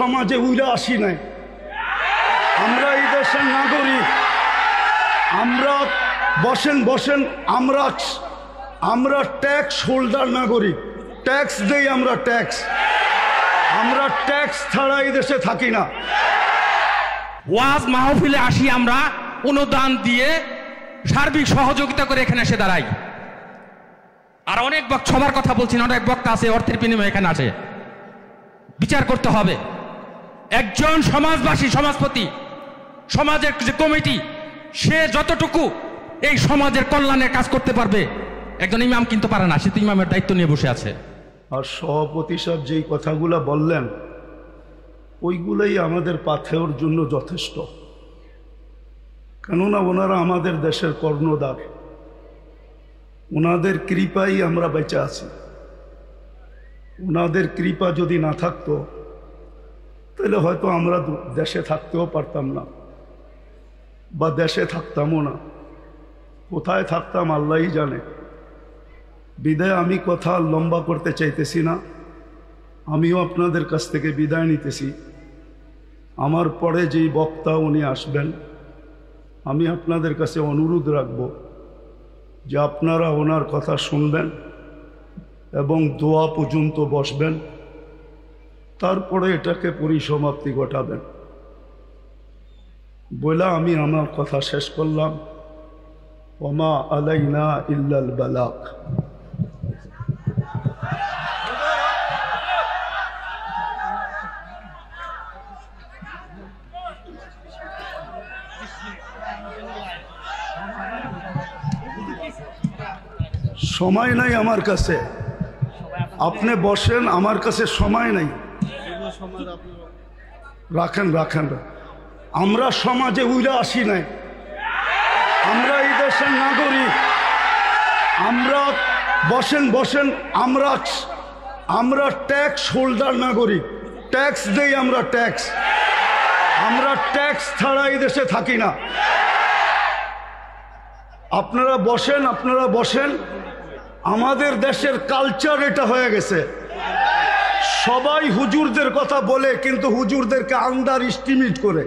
সমাজে উইরা আসি নাই। আমরা এই দেশের নাগরিক। আমরা বসেন বসেন আমরা ট্যাক্স হোল্ডার নাগরিক। ট্যাক্স দেই আমরা ট্যাক্স। আমরা ট্যাক্স ছাড়া এই দেশে থাকি না। ওয়াজ মাহফিলে আসি আমরা অনুদান দিয়ে সার্বিক সহযোগিতা করে এখানে এসে দাঁড়াই। আর অনেক সবার কথা বলছি না, অনেক বক্তা আছে অর্থের বিনিময়ে এখানে আসে। বিচার করতে হবে। একজন সমাজবাসী, সমাজপতি, সমাজের যে কমিটি, সে যতটুকু এই সমাজের কল্যাণের কাজ করতে পারবে, একজন ইমাম কিন্তু পারে না। সে তো ইমামের দায়িত্ব নিয়ে বসে আছে। আর সভাপতি সাহেব যেই কথাগুলো বললেন ওইগুলোই আমাদের পাথেওর জন্য যথেষ্ট। কেননা ওনারা আমাদের দেশের কর্ণধার। ওনাদের কৃপাই আমরা বেঁচে আছি। ওনাদের কৃপা যদি না থাকতো তাহলে হয়তো আমরা দেশে থাকতেও পারতাম না, বা দেশে থাকতামও না। কোথায় থাকতাম আল্লাহই জানে। বিদায় আমি কথা লম্বা করতে চাইতেছি না। আমিও আপনাদের কাছ থেকে বিদায় নিতেছি। আমার পরে যেই বক্তা উনি আসবেন, আমি আপনাদের কাছে অনুরোধ রাখব যে আপনারা ওনার কথা শুনবেন এবং দোয়া পর্যন্ত বসবেন, তারপরে এটাকে পরিসমাপ্তি ঘটাবেন। বলে আমি আমার কথা শেষ করলাম। ওমা আলাইনা ইল্লাল বালাগ। সময় নাই আমার কাছে, আপনি বসেন, আমার কাছে সময় নাই। রাখেন রাখেন। আমরা সমাজে উইরা আসি নাই। আমরা এই দেশের নাগরিক। আমরা বসেন বসেন আমরা ট্যাক্স হোল্ডার নাগরিক। ট্যাক্স দেই আমরা ট্যাক্স। আমরা ট্যাক্স ছাড়া এই দেশে থাকি না। আপনারা বসেন। আমাদের দেশের কালচার এটা হয়ে গেছে। সবাই হুজুরদের কথা বলে, কিন্তু হুজুরদেরকে আন্ডার এস্টিমেট করে।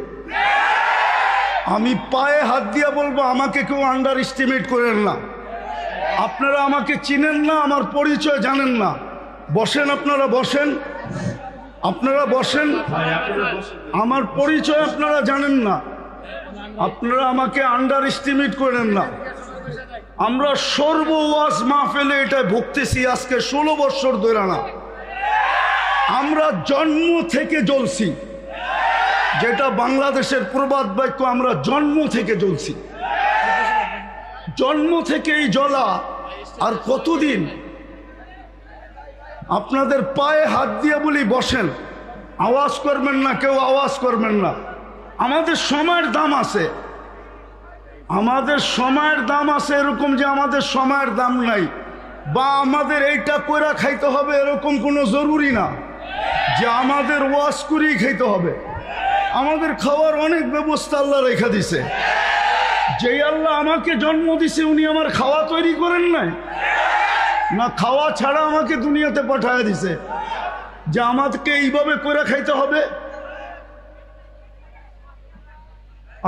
আমি পায়ে হাত দিয়ে বলবো, আমাকে কেউ আন্ডার এস্টিমেট করেন না। আপনারা আমাকে চিনেন না, আমার পরিচয় জানেন না। বসেন, আপনারা বসেন। আমার পরিচয় আপনারা জানেন না। আপনারা আমাকে আন্ডার এস্টিমেট করেন না। আমরা সর্ব ওয়াজ মাহফিলে এটা ভুগতেছি আজকে 16 বছর ধরে না। আমরা জন্ম থেকে জ্বলছি, যেটা বাংলাদেশের প্রবাদ বাক্য, আমরা জন্ম থেকে জ্বলছি। জন্ম থেকেই জ্বলা। আর কতদিন? আপনাদের পায়ে হাত দিয়ে বলি বসেন, আওয়াজ করবেন না, কেউ আওয়াজ করবেন না। আমাদের সময়ের দাম আছে। আমাদের সময়ের দাম আছে, এরকম যে আমাদের সময়ের দাম নাই, বা আমাদের এইটা কইরা খাইতে হবে এরকম কোনো জরুরি না যে আমাদের ওয়াজ করেই খাইতে হবে। আমাদের খাওয়ার অনেক ব্যবস্থা আল্লাহ রেখা দিছে। যেই আল্লাহ আমাকে জন্ম দিছে, উনি আমার খাওয়া তৈরি করেন নাই না? খাওয়া ছাড়া আমাকে দুনিয়াতে পাঠায় দিছে যে আমাদেরকে এইভাবে করে খাইতে হবে।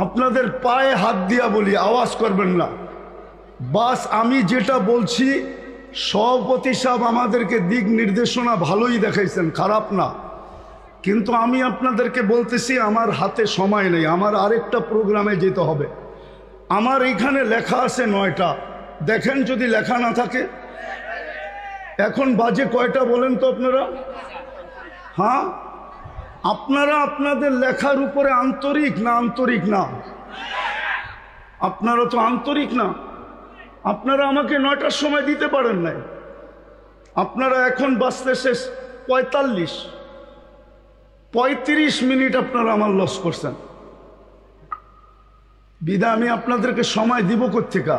আপনাদের পায়ে হাত দিয়া বলি, আওয়াজ করবেন না। বাস আমি যেটা বলছি, সভাপতি সাহেব আমাদেরকে দিক নির্দেশনা ভালোই দেখাইছেন, খারাপ না। কিন্তু আমি আপনাদেরকে বলতেছি, আমার হাতে সময় নেই। আমার আরেকটা প্রোগ্রামে যেতে হবে। আমার এইখানে লেখা আছে 9টা। দেখেন যদি লেখা না থাকে। এখন বাজে কয়টা বলেন তো আপনারা? হ্যাঁ, আপনারা আপনাদের লেখার উপরে আন্তরিক না? আপনারা তো আন্তরিক না। আপনারা আমাকে 9টার সময় দিতে পারেন নাই। আপনারা এখন বাজতে শেষ 35 মিনিট আপনারা আমার লস করছেন। বিদায় আমি আপনাদেরকে সময় দিব কোত্থেকে?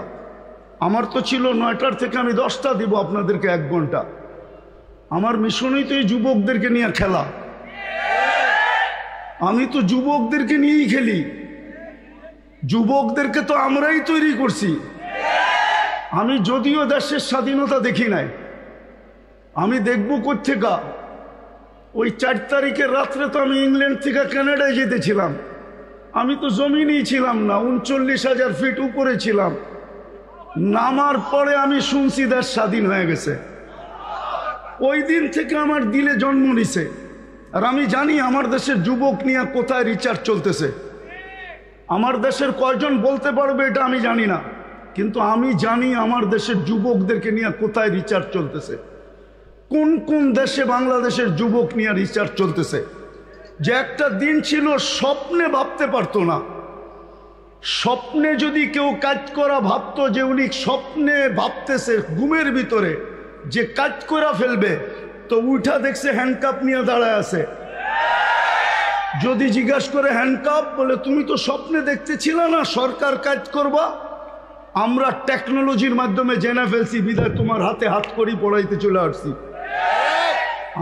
আমার তো ছিল 9টার থেকে আমি 10টা দিব আপনাদেরকে, 1 ঘন্টা। আমার মিশনই তো এই যুবকদেরকে নিয়ে খেলা। আমি তো যুবকদেরকে নিয়েই খেলি। যুবকদেরকে তো আমরাই তৈরি করছি। আমি যদিও দেশের স্বাধীনতা দেখি নাই, আমি দেখব কোত্থেকে? ওই 4 তারিখের রাত্রে তো আমি ইংল্যান্ড থেকে কানাডায় যেতেছিলাম, আমি তো জমিনেই ছিলাম না, 39,000 ফিট উপরে ছিলাম। নামার পরে আমি শুনছি দেশ স্বাধীন হয়ে গেছে। ওই দিন থেকে আমার দিলে জন্ম নিছে। আর আমি জানি আমার দেশের যুবক নিয়ে কোথায় রিচার্জ চলতেছে। আমার দেশের কয়জন বলতে পারবে এটা আমি জানি না, কিন্তু আমি জানি আমার দেশের যুবকদেরকে নিয়ে কোথায় রিচার্জ চলতেছে, কোন কোন দেশে বাংলাদেশের যুবক নিয়ে রিচার্জ চলতেছে। যে একটা দিন ছিল স্বপ্নে ভাবতে পারতো না। স্বপ্নে যদি কেউ কাজ করা ভাবতো যে উনি স্বপ্নে ভাবতেছে ঘুমের ভিতরে যে কাজ করা ফেলবে, তো উঠা দেখছে হ্যান্ডকাপ নিয়ে দাঁড়ায় আছে। যদি জিজ্ঞাসা করে হ্যান্ডকাপ, বলে তুমি তো স্বপ্নে দেখতেছিল না সরকার কাজ করবা, আমরা টেকনোলজির মাধ্যমে জেনে ফেলছি, বিধায় তোমার হাতে হাত করি পড়াইতে চলে আসছি।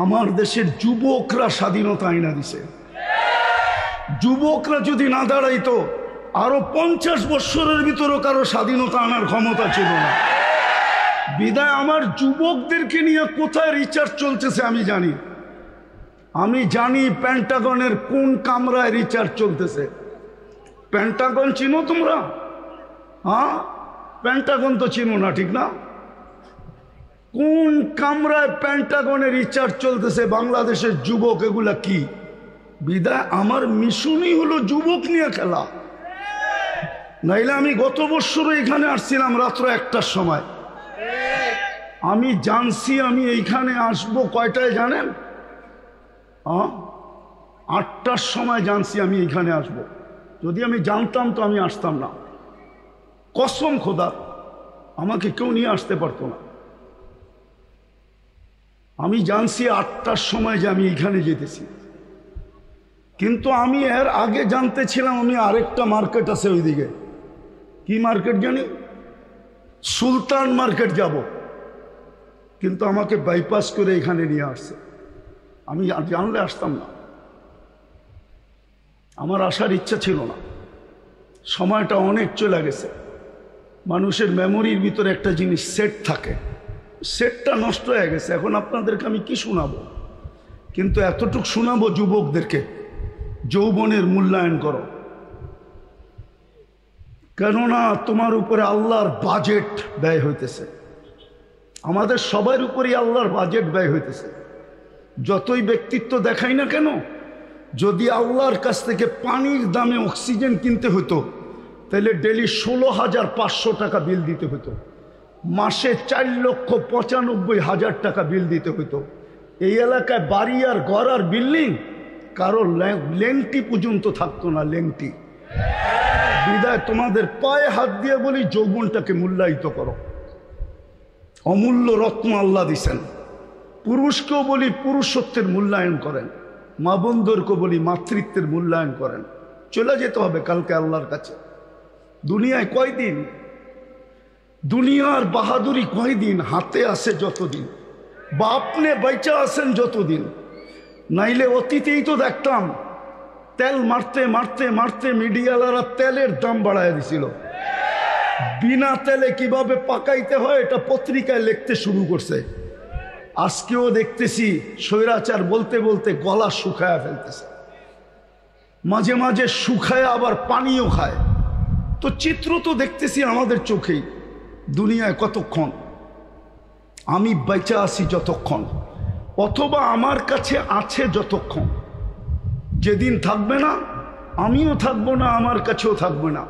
আমার দেশের যুবকরা স্বাধীনতা আইনা দিছে। যুবকরা যদি না দাঁড়াইতো আরো 50 বছরের ভিতরে কারো স্বাধীনতা আনার ক্ষমতা ছিল না। বিধায় আমার যুবকদেরকে নিয়ে কোথায় রিচার্জ চলতেছে আমি জানি। আমি জানি পেন্টাগনের কোন কামরায় রিচার্জ চলতেছে। পেন্টাগন চিনো তোমরা? হ্যাঁ, পেন্টাগন তো চিনো না, ঠিক না? কোন কামরায় পেন্টাগনে রিচার্জ চলতেছে বাংলাদেশের যুবক, এগুলা কি? বিদায় আমার মিশনই হলো যুবক নিয়ে খেলা। নাইলে আমি গত বছর এখানে আসছিলাম রাত্র 1টার সময়। আমি জানছি আমি এইখানে আসবো কয়টায় জানেন? 8টার সময় জানছি আমি এইখানে আসব। যদি আমি জানতাম তো আমি আসতাম না। কসম খোদা, আমাকে কেউ নিয়ে আসতে পারতো না। আমি জানছি 8টার সময় যে আমি এইখানে যেতেছি, কিন্তু আমি এর আগে জানতে ছিলাম আমি আরেকটা মার্কেট আছে ওইদিকে। কি মার্কেট জানি? সুলতান মার্কেট যাব, কিন্তু আমাকে বাইপাস করে এখানে নিয়ে আসছে। আমি জানলে আসতাম না, আমার আসার ইচ্ছা ছিল না। সময়টা অনেক চলে গেছে। মানুষের মেমোরির ভিতরে একটা জিনিস সেট থাকে, সেটটা নষ্ট হয়ে গেছে। এখন আপনাদেরকে আমি কি শোনাবো, কিন্তু এতটুক শোনাবো যুবকদেরকে, যৌবনের মূল্যায়ন করো। কেননা তোমার উপরে আল্লাহর বাজেট ব্যয় হইতেছে। আমাদের সবার উপরেই আল্লাহর বাজেট ব্যয় হইতেছে। যতই ব্যক্তিত্ব দেখাই না কেন, যদি আল্লাহর কাছ থেকে পানির দামে অক্সিজেন কিনতে হতো, তাহলে ডেলি 16,500 টাকা বিল দিতে হতো, মাসে 4,95,000 টাকা বিল দিতে হতো। এই এলাকায় বাড়ি আর ঘর আর বিল্ডিং কারো লেংটি পর্যন্ত থাকতো না, লেংটি। বিদায় তোমাদের পায়ে হাত দিয়ে বলি, যৌবনটাকে মূল্যায়িত করো। অমূল্য রত্ন আল্লাহ দিছেন। পুরুষকেও বলি পুরুষত্বের মূল্যায়ন করেন, মা বোনদেরকে বলি মাতৃত্বের মূল্যায়ন করেন। চলে যেতে হবে কালকে আল্লাহর কাছে। দুনিয়ায় কয়দিন? দুনিয়ার বাহাদুরি কয়দিন? হাতে আসে যতদিন, বা আপনি বেঁচে আছেন যতদিন। নাইলে অতীতেই তো দেখতাম তেল মারতে মারতে মারতে মিডিয়ালারা তেলের দাম বাড়ায় দিছিল। বিনা তেলে কিভাবে পাকাইতে হয় এটা পত্রিকায় লিখতে শুরু করছে। আজকেও দেখতেছি স্বৈরাচার বলতে বলতে গলা শুকায়া ফেলতেছে, মাঝে মাঝে শুকায় আবার পানিও খায়। তো চিত্র তো দেখতেছি আমাদের চোখেই। দুনিয়ায় কতক্ষণ? আমি বেঁচে আছি যতক্ষণ, অথবা আমার কাছে আছে যতক্ষণ। যেদিন থাকবে না, আমিও থাকবো না, আমার কাছেও থাকবে না।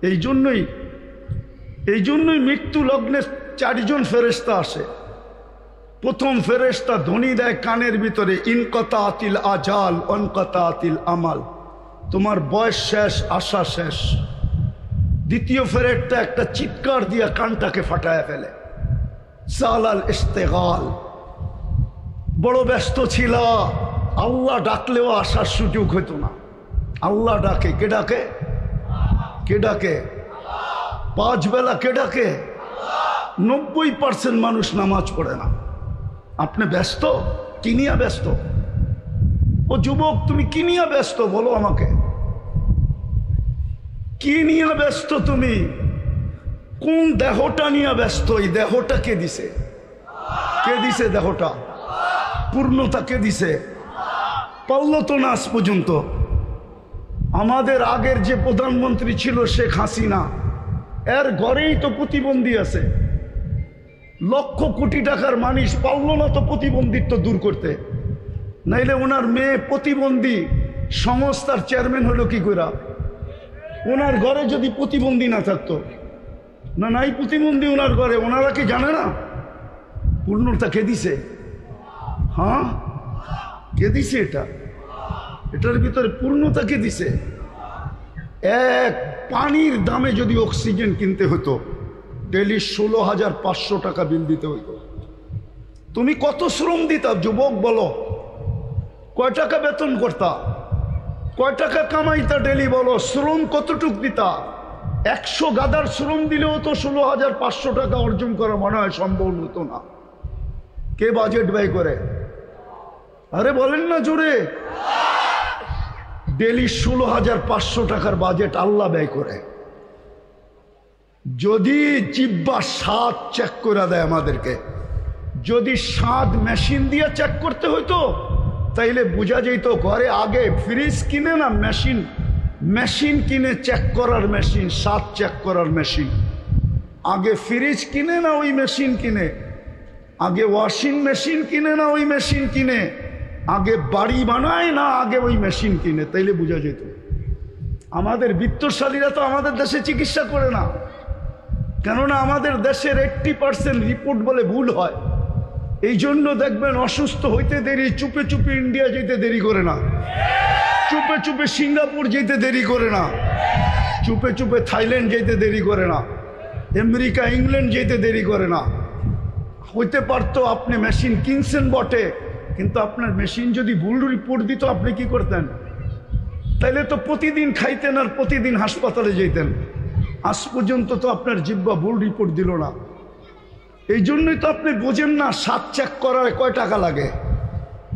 এই জন্যই মৃত্যু লগ্নে 4 জন ফেরেশতা আসে। প্রথম ফেরেশতা ধ্বনি দেয় কানের ভিতরে, ইনকাতাতিল আজাল অনকাতাতিল আমাল, তোমার বয়স শেষ, আশা শেষ। দ্বিতীয় ফেরেশতা একটা চিৎকার দিয়া কানটাকে ফাটায় ফেলে, সালাল ইস্তেগাল, বড় ব্যস্ত ছিল, আল্লাহ ডাকলেও আসার সুযোগ হইতো না। আল্লাহ ডাকে, কে ডাকে? কে ডাকে? 5 বেলা কে ডাকে? 90% মানুষ নামাজ পড়ে না। আপনি ব্যস্ত? কি নিয়ে ব্যস্ত? ও যুবক, তুমি কি নিয়ে ব্যস্ত বলো আমাকে? কি নিয়ে ব্যস্ত তুমি? কোন দেহটা নিয়ে ব্যস্ত? এই দেহটা কে দিছে? কে দিছে দেহটা? পূর্ণতা কে দিছে? পারল তো না আজ পর্যন্ত। আমাদের আগের যে প্রধানমন্ত্রী ছিল শেখ হাসিনা, এর ঘরেই তো প্রতিবন্ধী আছে। লক্ষ কোটি টাকার মানুষ পারল না তো প্রতিবন্ধিত্ব দূর করতে। নাইলে ওনার মেয়ে প্রতিবন্ধী সংস্থার চেয়ারম্যান হলো কি করে? ওনার ঘরে যদি প্রতিবন্ধী না থাকতো, না নাই প্রতিবন্ধী ওনার ঘরে, ওনারা কি জানে না? পূর্ণতা কে দিছে? হ্যাঁ, কে দিছে? এটার ভিতরে পূর্ণতা কে দিছে? এক পানির দামে যদি অক্সিজেন কিনতে হতো, ডেলি 16,500 টাকা বিল দিতে হইতো। তুমি কত শ্রম দিতা যুবক বলো? কয় টাকা বেতন করতা? কয় টাকা কামাইতা ডেলি বলো? শ্রম কতটুক দিতা? 100 গাদার শ্রম দিলেও তো 16,500 টাকা অর্জন করা মনে হয় সম্ভব হতো না। কে বাজেট ব্যয় করে? আরে বলেন না জোরে। ডেলি 16,500 টাকার বাজেট আল্লাহ ব্যয় করে। যদি জিব্বা স্বাদ চেক করে দেয় আমাদেরকে, যদি স্বাদ মেশিন দিয়ে চেক করতে হইতো তাইলে বোঝা যেত ঘরে আগে ফ্রিজ কিনে না মেশিন কিনে চেক করার মেশিন, স্বাদ চেক করার মেশিন। আগে ফ্রিজ কিনে না ওই মেশিন কিনে, আগে ওয়াশিং মেশিন কিনে না ওই মেশিন কিনে, আগে বাড়ি বানায় না আগে ওই মেশিন কিনে, তাইলে বোঝা যেত। আমাদের বিত্তশালীরা তো আমাদের দেশে চিকিৎসা করে না, কেননা আমাদের দেশের 80% রিপোর্ট বলে ভুল হয়। এই জন্য দেখবেন অসুস্থ হইতে দেরি, চুপে চুপে ইন্ডিয়া যেতে দেরি করে না, চুপে চুপে সিঙ্গাপুর যেতে দেরি করে না, চুপে চুপে থাইল্যান্ড যেতে দেরি করে না, আমেরিকা ইংল্যান্ড যেতে দেরি করে না। হইতে পারতো আপনি মেশিন কিনছেন বটে, কিন্তু আপনার মেশিন যদি ভুল রিপোর্ট দিত আপনি কি করতেন? তাইলে তো প্রতিদিন খাইতেন আর প্রতিদিন হাসপাতালে যেতেন। আজ পর্যন্ত তো আপনার জিব্বা ভুল রিপোর্ট দিল না। এই জন্যই তো আপনি বোঝেন না স্বাদ চেক করার কয় টাকা লাগে।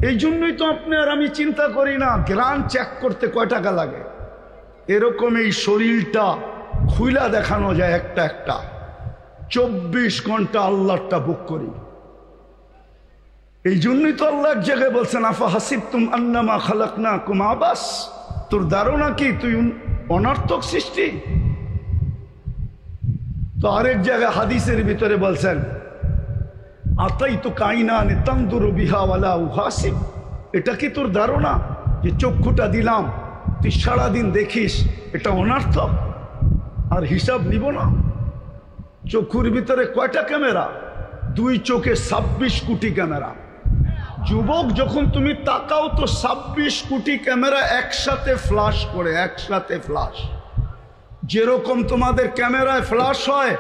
এই জন্যই তো আপনি আর আমি চিন্তা করি না গ্রান চেক করতে কয় টাকা লাগে। এরকম এই শরীরটা খুইলা দেখানো যায় একটা একটা। 24 ঘন্টা আল্লাহটা বুক করি। এই জন্যই তো আল্লাহ এক জায়গায় বলছেন, আফা হাসিবতুম আন্নামা খালাকনাকুম আবাস, তোর ধারণা কি তুই অনর্থক সৃষ্টি? তো আরেক জায়গায় হাদিসের ভিতরে বলছেন, আতাইতু কাইনান তানদুরু বিহা ওয়ালা উহাসিব, এটা কি তোর ধারণা যে চক্ষুটা দিলাম তুই সারাদিন দেখিস, এটা অনর্থক আর হিসাব নিব না? চক্ষুর ভিতরে কয়টা ক্যামেরা? 2 চোখে 26 কোটি ক্যামেরা। যুবক যখন তুমি তাকাও তো 26 কোটি ক্যামেরা একসাথে ফ্ল্যাশ করে, একসাথে ফ্ল্যাশ। যেরকম তোমাদের ক্যামেরায় ফ্ল্যাশ হয়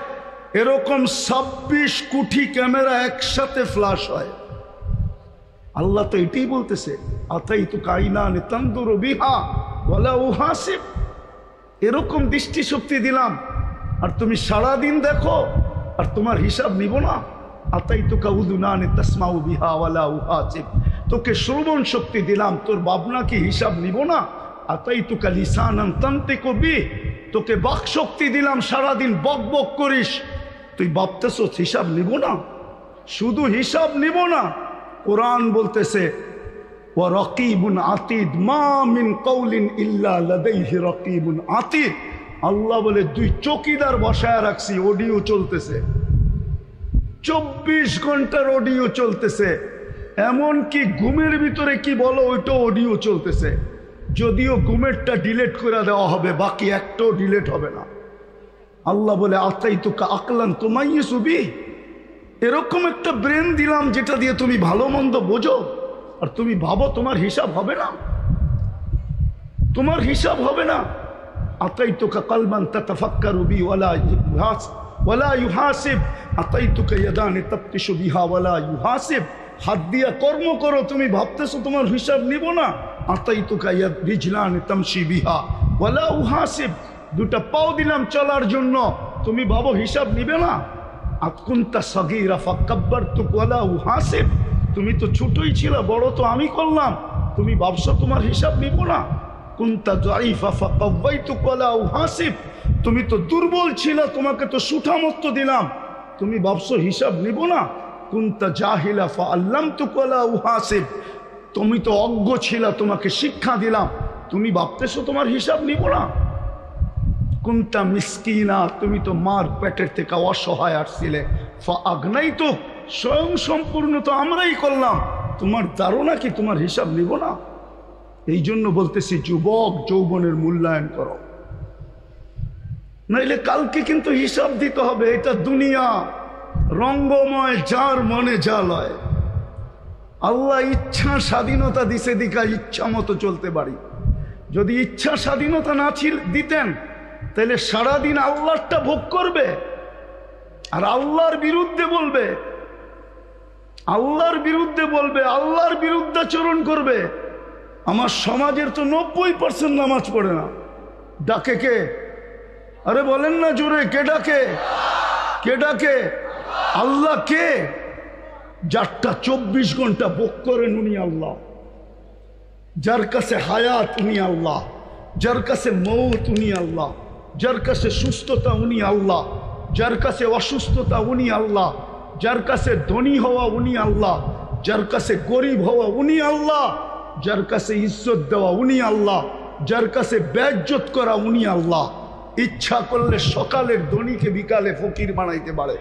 এরকম 26 কোটি ক্যামেরা একসাথে ফ্ল্যাশ হয়। আল্লাহ তো এটাই বলতেছে, আতাইতু কাইনান তানদুরু বিহা ওয়ালা উহাসিব, এরকম দৃষ্টিশক্তি দিলাম আর তুমি সারাদিন দেখো আর তোমার হিসাব নিব না। আতাইতুকা উযুনান তাসমাউ বিহা ওয়ালা উহাসিব, তোকে শ্রবণ শক্তি দিলাম, তোর ভাবনা কি হিসাব নিব না? আতাইতুকা লিসানান তানতিকু বিহি, তোকে বাক শক্তি দিলাম, সারাদিন বক বক করিস, তুই ভাবতেছ হিসাব নিব না? শুধু হিসাব নিব না, কোরআন বলতেছে ওয়া রাকিবুন আতীদ, মা মিন কওলিন ইল্লা লাদাইহি রাকিবুন আতীদ। আল্লাহ বলে 2 চৌকিদার বসায় রাখছি, অডিও চলতেছে, 24 ঘন্টার অডিও চলতেছে। এমনকি ঘুমের ভিতরে কি বলো ওইটা অডিও চলতেছে। যদিও ঘুমেরটা ডিলেট করে দেওয়া হবে, বাকি একটাও ডিলেট হবে না। আল্লাহ বলে আতাইতুকা আকলান তুমাইয়িসু বিহি, এরকম একটা ব্রেন দিলাম যেটা দিয়ে তুমি ভালো মন্দ বোঝো, আর তুমি ভাবো তোমার হিসাব হবে না, তোমার হিসাব হবে না। আতাইতুকা কলবান তাতাফাক্কারু বিহি ওয়ালা ইউহাসিব, আতাইতুকা ইয়াদানি তাবতিশু বিহা ওয়ালা ইউহাসিব, হাত দিয়া কর্ম করো, তুমি ভাবতেছো তোমার হিসাব নিব না। আতাইতুকা রিজলানি তামশি বিহা ওয়ালা উহাসিব, 2টা পাও দিলাম চলার জন্য, তুমি ভাবো হিসাব নিবে না। আকুনতা সাগীরা ফাকাব্বারতুকা ওয়ালা উহাসিব, তুমি তো ছোটই ছিল, বড় তো আমি করলাম, তুমি ভাবছো তোমার হিসাব নিব না। কুনতা যায়িফা ফাকাওয়াইতুকা ওয়ালা উহাসিব, তুমি তো দুর্বল ছিল, তোমাকে তো সুঠামত্ব দিলাম, তুমি ভাবছো হিসাব নিব না। কুনতা জাহিলা ফাআল্লামতুকা ওয়ালা উহাসিব, তুমি তো অজ্ঞ ছিলা, তোমাকে শিক্ষা দিলাম, তুমি ভাবতেছো তোমার হিসাব নিব না? কুনতা মিসকিনা, তুমি তো মার পেটের থেকে অসহায় আসছিলে, ফাগনাই তো স্বয়ং সম্পূর্ণ তো আমরাই করলাম, তোমার ধারণা কি তোমার হিসাব নিব না? এই জন্য বলতেছি যুবক যৌবনের মূল্যায়ন করো, নাইলে কালকে কিন্তু হিসাব দিতে হবে। এটা দুনিয়া রঙ্গময়, যার মনে যা লয়। আল্লাহ ইচ্ছা স্বাধীনতা দিছে, দিকা ইচ্ছা মতো চলতে পারি। যদি ইচ্ছা স্বাধীনতা না দিতেন তাহলে সারাদিন আল্লাহটা ভোগ করবে আর আল্লাহর বিরুদ্ধে বলবে, আল্লাহর বিরুদ্ধে বলবে, আল্লাহর বিরুদ্ধাচরণ করবে। আমার সমাজের তো 90% নামাজ পড়ে না। ডাকে কে? আরে বলেন না জোরে, কে ডাকে? কে ডাকে? আল্লাহ। কে? যারটা 24 ঘন্টা ভোগ করেন উনি আল্লাহ। যার কাছে হায়াত উনি আল্লাহ, যার কাছে মৌত উনি আল্লাহ, যার কাছে সুস্থতা উনি আল্লাহ, যার কাছে অসুস্থতা উনি আল্লাহ, যার কাছে ধনী হওয়া উনি আল্লাহ, যার কাছে গরিব হওয়া উনি আল্লাহ, যার কাছে ইজ্জত দেওয়া উনি আল্লাহ, যার কাছে বেইজ্জত করা উনি আল্লাহ। ইচ্ছা করলে সকালের ধনীকে বিকালে ফকির বানাইতে পারে,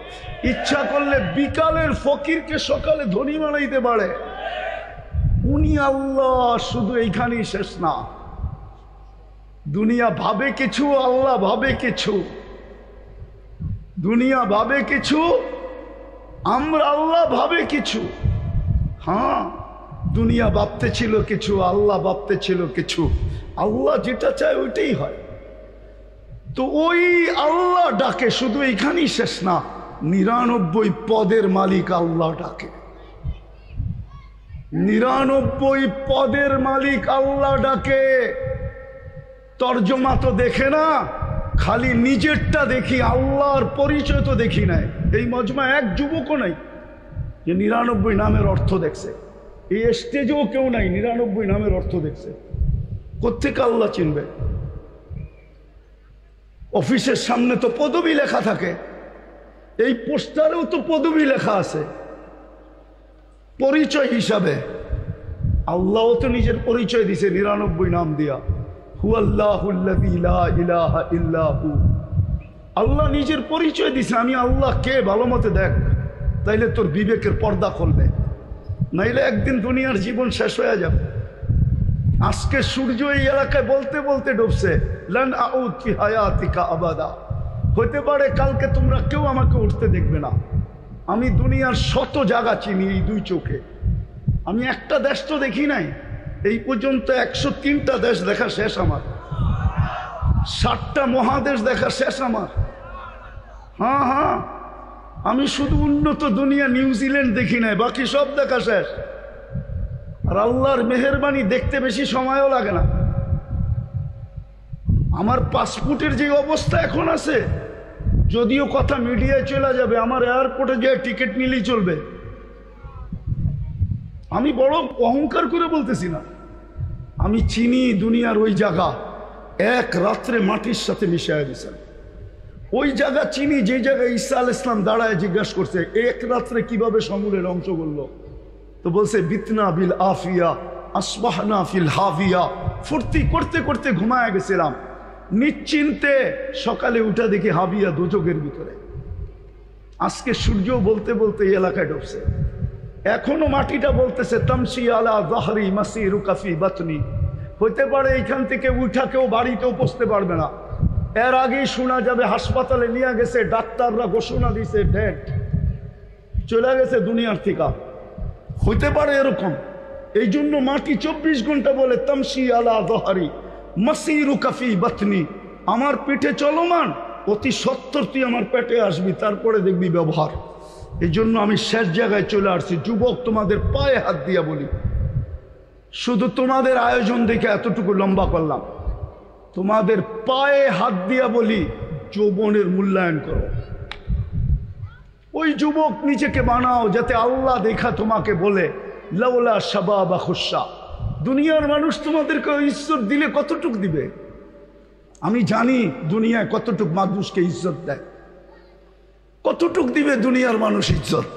ইচ্ছা করলে বিকালের ফকিরকে সকালে ধনী বানাইতে পারে। উনি আল্লাহ। শুধু এইখানেই শেষ না, দুনিয়া ভাবে কিছু, আল্লাহ ভাবে কিছু। দুনিয়া ভাবে কিছু, আমরা আল্লাহ ভাবে কিছু। হ্যাঁ, দুনিয়া ভাবতে ছিল কিছু, আল্লাহ ভাবতে ছিল কিছু। আল্লাহ যেটা চায় ওইটাই হয়। তো ওই আল্লাহ ডাকে, শুধু এইখানেই শেষ না, 99 পদের মালিক আল্লাহ ডাকে। 99 পদের মালিক আল্লাহ ডাকে। তর্জমা তো দেখে না, খালি নিজেরটা দেখি, আল্লাহর পরিচয় তো দেখি নাই। এই মজমা এক যুবকও নাই যে 99 নামের অর্থ দেখছে। এই স্টেজেও কেউ নাই 99 নামের অর্থ দেখছে। কোত্থেকে আল্লাহ চিনবে? অফিসের সামনে তো পদবি লেখা থাকে, এই পোস্টারেও তো পদবি লেখা আছে পরিচয় হিসাবে। আল্লাহও তো নিজের পরিচয় দিছে 99 নাম দিয়া। হুয়াল্লাহুল্লাযী লা ইলাহা ইল্লা হু। আল্লাহ নিজের পরিচয় দিছে, আমি আল্লাহ কে ভালো মতে দেখ, তাইলে তোর বিবেকের পর্দা খুলবে, নাইলে একদিন দুনিয়ার জীবন শেষ হয়ে যাবে। আজকে সূর্য এই এলাকায় বলতে বলতে ডুবছে, লান আউদ ফি হায়াতিকা আবাদা। হতে পারে কালকে তোমরা কেউ আমাকে উঠতে দেখবে না। আমি দুনিয়ার শত জায়গা চিনি এই 2 চোখে। আমি একটা দেশ তো দেখি নাই এই পর্যন্ত। 103টা দেশ দেখা শেষ আমার, 60টা মহাদেশ দেখা শেষ আমার। হ্যাঁ হ্যাঁ, আমি শুধু উন্নত দুনিয়া নিউজিল্যান্ড দেখি নাই, বাকি সব দেখা শেষ। আর আল্লাহর মেহেরবানি, দেখতে বেশি সময়ও লাগে না। আমার পাসপোর্টের যে অবস্থা এখন আছে, যদিও কথা মিডিয়ায় চলে যাবে, আমার এয়ারপোর্টে যে টিকিট নিলেই চলবে। আমি বড় অহংকার করে বলতেছি না, আমি চিনি দুনিয়ার ওই জায়গা, এক রাত্রে মাটির সাথে মিশিয়ে দিয়েছেন। ওই জায়গা চিনি যে জায়গায় ঈসা আলাইহিস সালাম দাঁড়ায় জিজ্ঞাসা করছে এক রাত্রে কিভাবে সমূলের অংশ করলো, তো বলছে বিতনা বিল আফিয়া আসবাহনা ফিল হাভিয়া। ফুর্তি করতে করতে ঘুমায় গেছিলাম, নিশ্চিন্তে সকালে উঠা দেখি হাবিয়া দোজকের ভিতরে। আজকে সূর্য বলতে বলতে এই এলাকায় ঢুকছে, এখনো মাটিটা বলতেছে তামসি আলা যাহরি মাসিরুকা ফি বাতনি। হতে পারে এইখান থেকে উঠা কেউ বাড়িতেও পৌঁছতে পারবে না। এর আগেই শোনা যাবে হাসপাতালে নিয়ে গেছে, ডাক্তাররা ঘোষণা দিছে ডেড, চলে গেছে দুনিয়ার থেকে। হতে পারে এরকম। এই জন্য মাটি 24 ঘন্টা বলে তামসি আলা যাহরি মাসিরুকা ফি বাতনি। আমার পিঠে চলমান, অতি সত্তর তুই আমার পেটে আসবি, তারপরে দেখবি ব্যবহার। এই জন্য আমি শেষ জায়গায় চলে আসছি। যুবক, তোমাদের পায়ে হাত দিয়া বলি, শুধু তোমাদের আয়োজন দেখে এতটুকু লম্বা করলাম, তোমাদের পায়ে হাত দিয়া বলি যৌবনের মূল্যায়ন করো। ওই যুবক নিজেকে বানাও যাতে আল্লাহ দেখা তোমাকে বলে লাউলা শাবাবা খুশা। দুনিয়ার মানুষ তোমাদেরকে ইজ্জত দিলে কতটুক দিবে? আমি জানি দুনিয়ায় কতটুক মানুষকে ইজ্জত দেয়, কতটুক দিবে দুনিয়ার মানুষ ইজ্জত।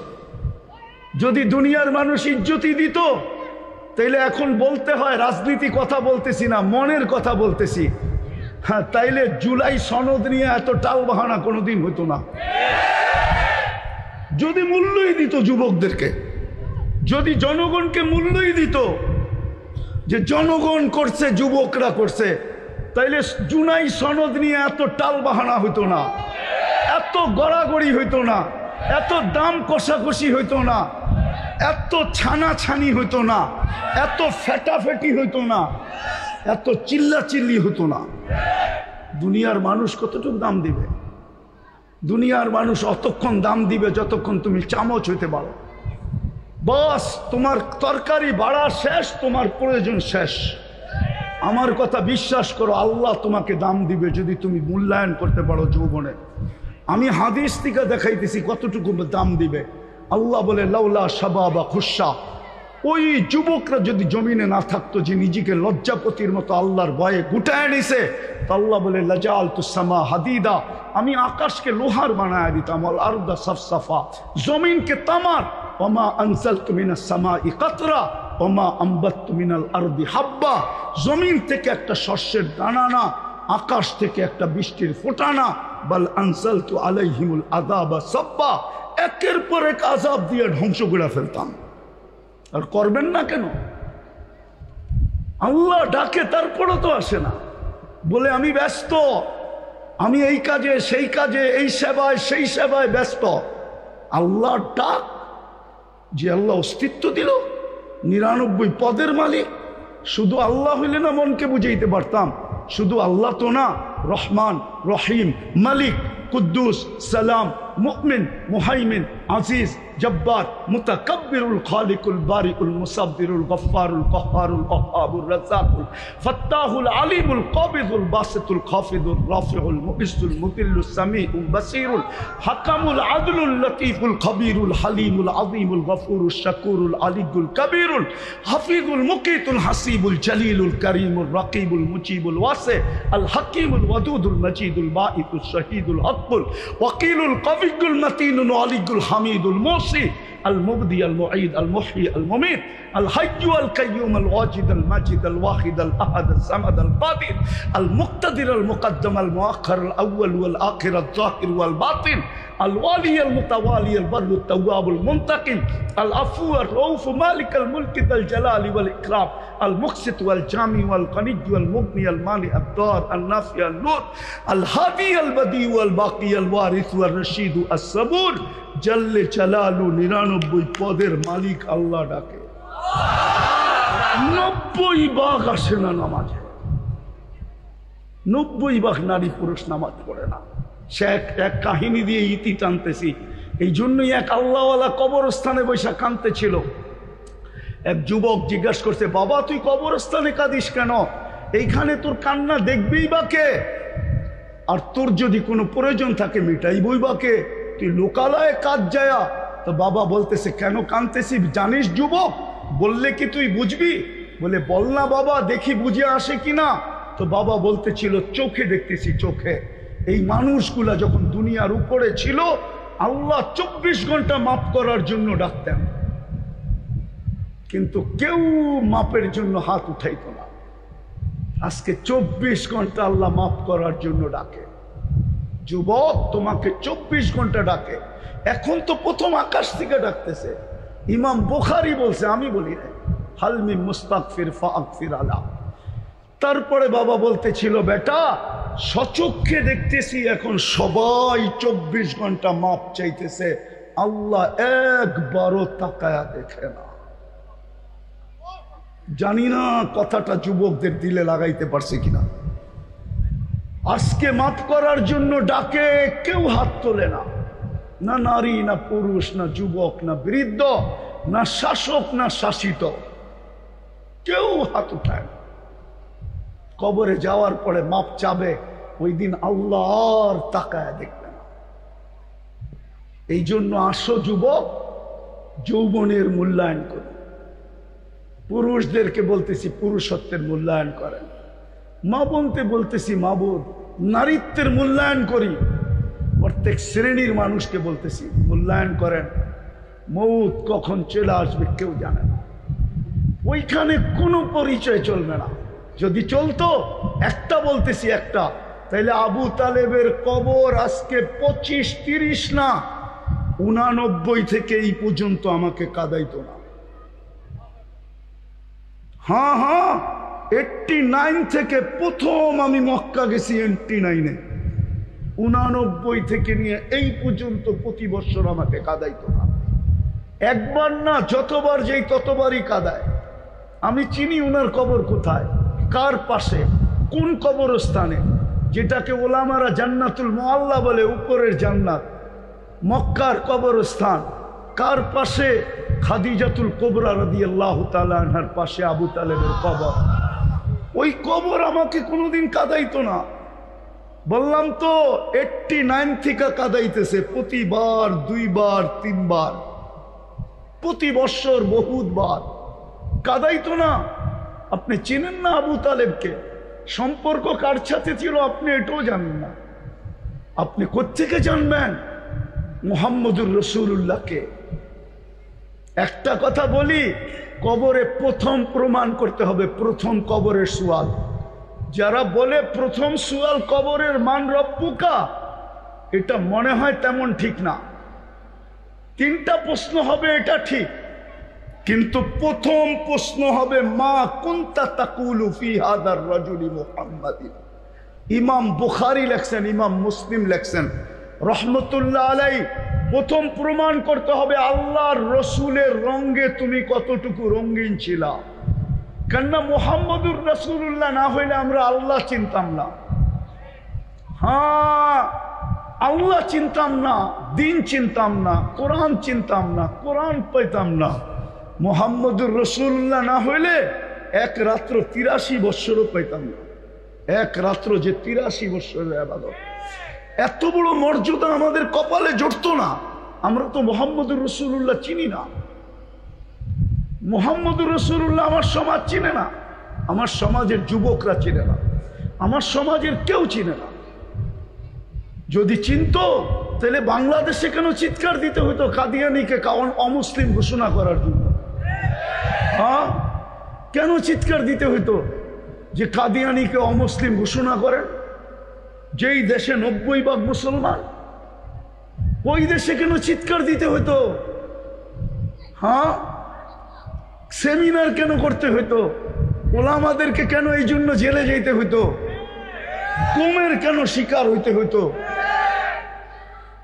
যদি দুনিয়ার মানুষ ইজ্জতই দিত তাইলে এখন বলতে হয় রাজনীতি কথা বলতেছি না, মনের কথা বলতেছি। হ্যাঁ, তাইলে জুলাই সনদ নিয়ে এত টাল বাহানা কোনোদিন হতো না। যদি মূল্যই দিত যুবকদেরকে, যদি জনগণকে মূল্যই দিত যে জনগণ করছে, যুবকরা করছে, তাইলে জুলাই সনদ নিয়ে এত টাল বাহানা হইতো না, এত গড়াগড়ি হইতো না, এত দাম কষাকষি হইতো না, এত ছানাছানি হইতো না, এত ফেটাফেটি হইতো না, এত চিল্লাচিল্লি হতো না। দুনিয়ার মানুষ কতটুকু দাম দিবে? দুনিয়ার মানুষ অতক্ষণ দাম দিবে যতক্ষণ তুমি চামচ হইতে পারো। বাস, তোমার তরকারি বাড়া শেষ, তোমার প্রয়োজন শেষ। আমার কথা বিশ্বাস করো, আল্লাহ তোমাকে দাম দিবে যদি তুমি মূল্যায়ন করতে পারো যৌবনে। আমি হাদিস থেকে দেখাইতেছি কতটুকু দাম দিবে। আল্লাহ বলে লাউলা শাবাবা খুশা, ওই যুবকরা যদি জমিনে না থাকতো যে নিজেকে লজ্জাপতির মতো আল্লাহর ভয়ে গুটায় নিছে, তো আল্লাহ বলে লাজালতু সামা হাদিদা, আমি আকাশকে লোহার বানায় দিতাম, আল আরদা সাফসাফা, জমিনকে তামার, ওমা আনজালতু মিনাস সামাই কাতরা ওমা আম্বাততু মিনাল আরদি হাব্বা, জমিন থেকে একটা শস্যের দানা না, আকাশ থেকে একটা বৃষ্টির ফোঁটা না, বাল আনজালতু আলাইহিমুল আযাবা সাব্বা, একের পর এক আযাব দিয়ে ধ্বংস করে ফেলতাম। আর করবেন না কেন? আল্লাহ ডাকে, তারপরও তো আসে না, বলে আমি ব্যস্ত, আমি এই কাজে সেই কাজে, এই সেবায় সেই সেবায় ব্যস্ত। আল্লাহ ডাক, যে আল্লাহ অস্তিত্ব দিল, 99 পদের মালিক, শুধু আল্লাহ হইলে না মনকে বুঝাইতে পারতাম। শুধু আল্লাহ তো না, রহমান, রহিম, মালিক, কুদ্দুস, সালাম, মুমিন, মুহাইমিন, আজিজ, জব্বার, মুতাকাব্বিরুল, খালিকুল, বারিকুল, মুসাব্বিরুল, গফফারুল, কহ্হারুল, ওয়াহ্হাবুর, রাজ্জাকুল, ফাত্তাহুল, আলিমুল, কাবিদুল, বাসিতুল, খাফিদুল, রাফিউল, মুইজ্জুল, মুদিল্লুস, সামিউল, বাসীরুল, হাকামুল, আদলুল, লতীফুল, খবীরুল, হালিমুল, আযীমুল, গফুরুল, শাকুরুল, আলিয়ুল, কবীরুল, হাফিজুল, মুকিতুল, হাসিবুল, জলিলুল, করিমুল, রাকিবুল, মুজিবুল, ওয়াসি, আল হাকিমুল, ওয়াদুদুল, মজিদুল, বাঈতুল, শহীদুল, হকুল, ওয়াকিলুল, কবিয়ুল, মতিনুল, আলিয়ুল, হামিদুল, মুসি, আল মুবদি, আল মুঈদ, আল মুহয়ি, আল মুমীত, আল হাইয়্যু, আল কাইয়্যুম, আল ওয়াজিদ, আল মাজিদ, আল ওয়াহিদ, আল আহাদ, আল সামাদ, আল কাদির, আল মুক্তাদির, আল মুকদ্দম, আল মুআখ্খার, আল আউয়াল ওয়াল আখির, আল যাহির ওয়াল বাতিন, আল ওয়ালি, আল মুতাওয়ালি, আল বাররু, আল তাওয়াব, আল মুনতাকিম, আল আফু, আল রউফ, মালিক আল মুলক, আল জালালি ওয়াল ইকরাম, আল মুকসিত ওয়াল জামি ওয়াল গনিয়্য, আল মুগনি, আল মানি, আল দার, আল নাফি, আল নূর, আল হাদি, আল বদি ওয়াল বাকি, আল ওয়ারিস ওয়াল রশিদ, আস সাবুর, জাল্লে জালালু, 99 পদের মালিক আল্লাহ ডাকে। 90 ভাগ আসে না নামাজে, 90 ভাগ নারী পুরুষ নামাজ পড়ে না। সে এক কাহিনী দিয়ে ইতি টানতেছি, এই জন্যই এক আল্লাহওয়ালা কবরস্থানে বৈশা কাঁদতে ছিল। এক যুবক জিজ্ঞাসা করছে, বাবা তুই কবরস্থানে কাঁদিস কেন? এইখানে তোর কান্না দেখবেই বা কে? আর তোর যদি কোনো প্রয়োজন থাকে মিটাইবই বা কে? তুই লোকালয়ে কাজ যায়া। তো বাবা বলতেছে, কেন কাঁদতেছি জানিস যুবক? বললে কি তুই বুঝবি? বলে বল না বাবা, দেখি বুঝে আসে কিনা। তো বাবা বলতেছিল, চোখে দেখতেছি, চোখে। এই মানুষগুলা যখন দুনিয়ার উপরে ছিল, আল্লাহ 24 ঘন্টা মাফ করার জন্য ডাকতেন, কিন্তু কেউ মাপের জন্য হাত উঠাইত না। আজকে 24 ঘন্টা আল্লাহ মাফ করার জন্য ডাকে। যুবক, তোমাকে 24 ঘন্টা ডাকে। এখন তো প্রথম আকাশ থেকে ডাকতেছে। ইমাম বুখারী বলছে, আমি বলি না, হালমি মুস্তাগফির ফাগফির আলা। তারপরে বাবা বলতেছিল, বেটা সচক্ষে দেখতেছি এখন সবাই 24 ঘন্টা মাপ চাইতেছে, আল্লাহ একবারও তাকায়া দেখে না। জানি না কথাটা যুবকদের দিলে লাগাইতে পারছে কিনা। আজকে মাফ করার জন্য ডাকে, কেউ হাত তোলে না, না নারী, না পুরুষ, না যুবক, না বৃদ্ধ, না শাসক, না শাসিত, কেউ হাত উঠায় না। কবরে যাওয়ার পরে মাপ চাবে, ওই দিন আল্লাহ আর তাকায় দেখবে না। এই জন্য আসো যুবক, যৌবনের মূল্যায়ন করুন। পুরুষদেরকে বলতেছি পুরুষত্বের মূল্যায়ন করেন। মা বলতে বলতেছি মাবুদ, নারীত্বের মূল্যায়ন করি। প্রত্যেক শ্রেণীর মানুষকে বলতেছি মূল্যায়ন করেন। মৌত কখন চলে আসবে কেউ জানে না। ওইখানে কোনো পরিচয় চলবে না। যদি চলতো, একটা বলতেছি একটা, তাইলে আবু তালেবের কবর আজকে 25-30 না 89 থেকে এই পর্যন্ত আমাকে কাঁদাইতো না। হ্যাঁ হ্যাঁ, 89 থেকে প্রথম আমি মক্কা গেছি 89-এ, 89 থেকে নিয়ে এই পর্যন্ত প্রতি বছর আমাকে কাঁদাইতো না। একবার না, যতবার যেই ততবারই কাঁদায়। আমি চিনি উনার কবর কোথায়, কার পাশে, কোন কবরস্থানে, যেটাকে ওলামারা জান্নাতুল মুআল্লা বলে, উপরের জান্নাত, মক্কার কবরস্থান। কার পাশে? খাদিজাতুল কুবরা রাদিয়াল্লাহু তাআলা আনহার পাশে আবু তালেবের কবর। ওই কবর আমাকে কোনোদিন কাঁদাইতো না। বললাম তো 89 থেকে কাঁদাইতেছে, প্রতিবার 2 বার 3 বার, প্রতি বছর বহুতবার কাঁদাইতো না। আপনি চেনেন না আবু তালেবকে? সম্পর্ক কার সাথে ছিল আপনি এটাও জানেন না। আপনি কোত্থেকে জানবেন মুহাম্মদুর রাসূলুল্লাহকে? একটা কথা বলি, কবরে প্রথম প্রমাণ করতে হবে, প্রথম কবরের সুয়াল। যারা বলে প্রথম সুয়াল কবরের মান রব্বুকা, এটা মনে হয় তেমন ঠিক না। 3টা প্রশ্ন হবে, এটা ঠিক, কিন্তু প্রথম প্রশ্ন হবে মা কুনতা তাকুলু ফি হাদার রাজুলি মুহাম্মাদিন। ইমাম বুখারী লেখছেন, ইমাম মুসলিম লেখছেন রহমতুল্লাহ আলাইহি, প্রথম প্রমাণ করতে হবে আল্লাহর রসুলের রঙে তুমি কতটুকু রঙিন ছিলা। কেননা মুহাম্মদুর রাসূলুল্লাহ না হইলে আমরা আল্লাহ চিনতাম না। হ্যাঁ, আল্লাহ চিনতাম না, দিন চিনতাম না, কোরআন চিনতাম না, কোরআন পাইতাম না। মুহাম্মদুর রাসূলুল্লাহ না হইলে এক রাত্র 83 বৎসরও পাইতাম না। এক রাত্র যে 83 বৎসরের ইবাদত, এত বড় মর্যাদা আমাদের কপালে জড়তো না। আমরা তো মুহাম্মদুর রাসূলুল্লাহ চিনি না। মুহাম্মদুর রাসূলুল্লাহ আমার সমাজ চিনে না, আমার সমাজের যুবকরা চিনে না, আমার সমাজের কেউ চিনে না। যদি চিনতো তাহলে বাংলাদেশে কেন চিৎকার দিতে হতো কাদিয়ানীকে অমুসলিম ঘোষণা করার জন্য? হ্যাঁ, কেন চিৎকার দিতে হতো যে কাদিয়ানীকে অমুসলিম ঘোষণা করেন? যেই দেশে 90% মুসলমান, ওই দেশে কেন চিৎকার দিতে হতো? হ্যাঁ, সেমিনার কেন করতে হতো? ওলামাদেরকে কেন এই জন্য জেলে যেতে হতো? কুমের কেন শিকার হইতে হতো?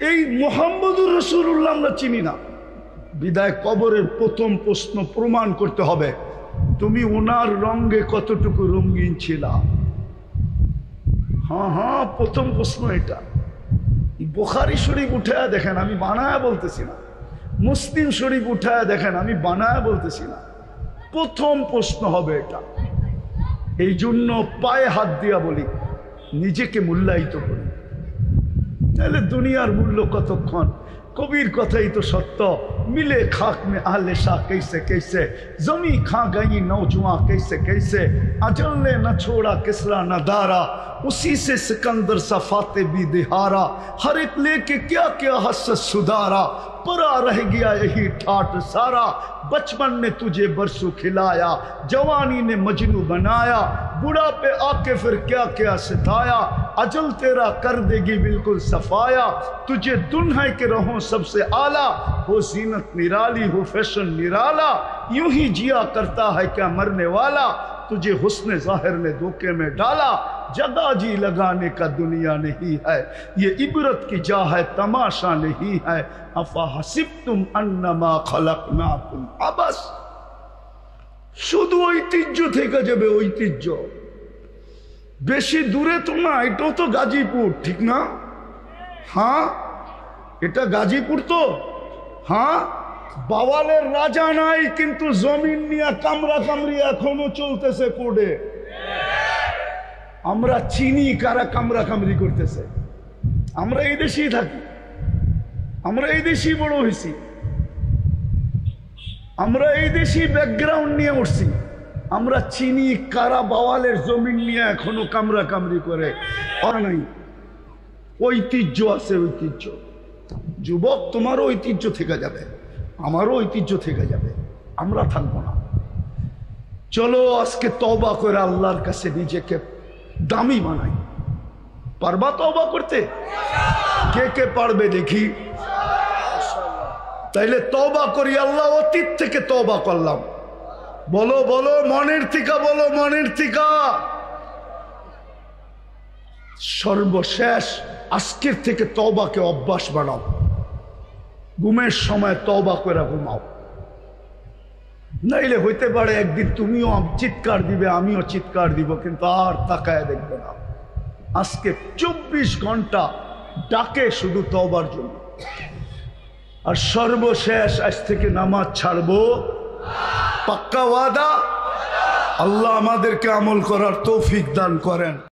এই মুহাম্মদুর রাসূলুল্লাহ আমরা চিনি না। বিদায় কবরের প্রথম প্রশ্ন প্রমাণ করতে হবে তুমি ওনার রঙে কতটুকু রঙিন ছিলা। হ্যাঁ হ্যাঁ, প্রথম প্রশ্ন এটা। বুখারী শরীফ উঠায়া দেখেন, আমি বানায়া বলতেছি না। মুসলিম শরীফ উঠায়া দেখেন, আমি বানায়া বলতেছি না। প্রথম প্রশ্ন হবে এটা। এই জন্য পায়ে হাত দিয়া বলি, নিজেকে মূল্যায়িত করি, তাহলে দুনিয়ার মূল্য কতক্ষণ। কবির কথাই তো সত্য, मिले खाक में आहले शाह कैसे कैसे, जमी खा गई नौजुआ कैसे कैसे, अजल ने न छोड़ा किसरा न दारा, उसी से सिकंदर सा फाते भी दिहारा, हर एक लेके क्या क्या हसरत सुधारा, परा रह गया यही ठाट सारा, बचपन ने तुझे बरसों खिलाया, जवानी ने मजनू बनाया, बुढ़ा पे आके फिर क्या क्या सिताया, अजल तेरा कर देगी बिल्कुल सफाया, तुझे दुल्हन के रहो सबसे आला, हो जीनत निराली हो फैशन निराला, यूं ही जिया करता है क्या मरने वाला, तुझे हुस्न जाहिर ने धोखे में डाला, जगह जी लगाने का दुनिया नहीं है, ये इबरत की जा है तमाशा नहीं है, अफा हसिबतुम अन्नमा खलकनाकुम अबस। শুধু ঐতিহ্য থেকে যাবে, ঐতিহ্য বেশি দূরে তো না, এটাও তো গাজীপুর, ঠিক না? হ্যাঁ, এটা গাজীপুর তো। হ্যাঁ, বাওয়ালের রাজা নাই, কিন্তু জমিন নিয়ে কামরা কামরি এখনো চলতেছে কোর্টে। আমরা চিনি কারা কামরা কামরি করতেছে। আমরা এই দেশেই থাকি, আমরা এই দেশেই বড় হয়েছি, আমরা এই দেশেই ব্যাকগ্রাউন্ড নিয়ে উঠছি। আমরা চিনি কারা বাওয়ালের জমিন নিয়ে এখনো কামরা কামরি করে। আর নাই, ঐতিহ্য আছে, ঐতিহ্য। যুবক, তোমারও ঐতিহ্য থেকে যাবে, আমারও ঐতিহ্য থেকে যাবে, আমরা থাকবো না। চলো আজকে তওবা করে আল্লাহর কাছে নিজেকে দামি বানাই। পারবা তওবা করতে? কে কে পারবে দেখি? তাইলে তওবা করি। আল্লাহ, অতীত থেকে তওবা করলাম। বলো বলো, মনের থেকে বলো, মনের থেকে। সর্বশেষ আজকের থেকে তওবাকে অভ্যাস বানাও। ঘুমের সময় তওবা করে ঘুমাও, নাইলে হইতে পারে একদিন তুমিও চিৎকার দিবে, আমিও চিৎকার দিব, কিন্তু আর তাকায় দেখবে না। আজকে 24 ঘন্টা ডাকে শুধু তওবার জন্য। আর সর্বশেষ আজ থেকে নামাজ ছাড়বো, পাক্কা ওয়াদা। আল্লাহ আমাদেরকে আমল করার তৌফিক দান করেন।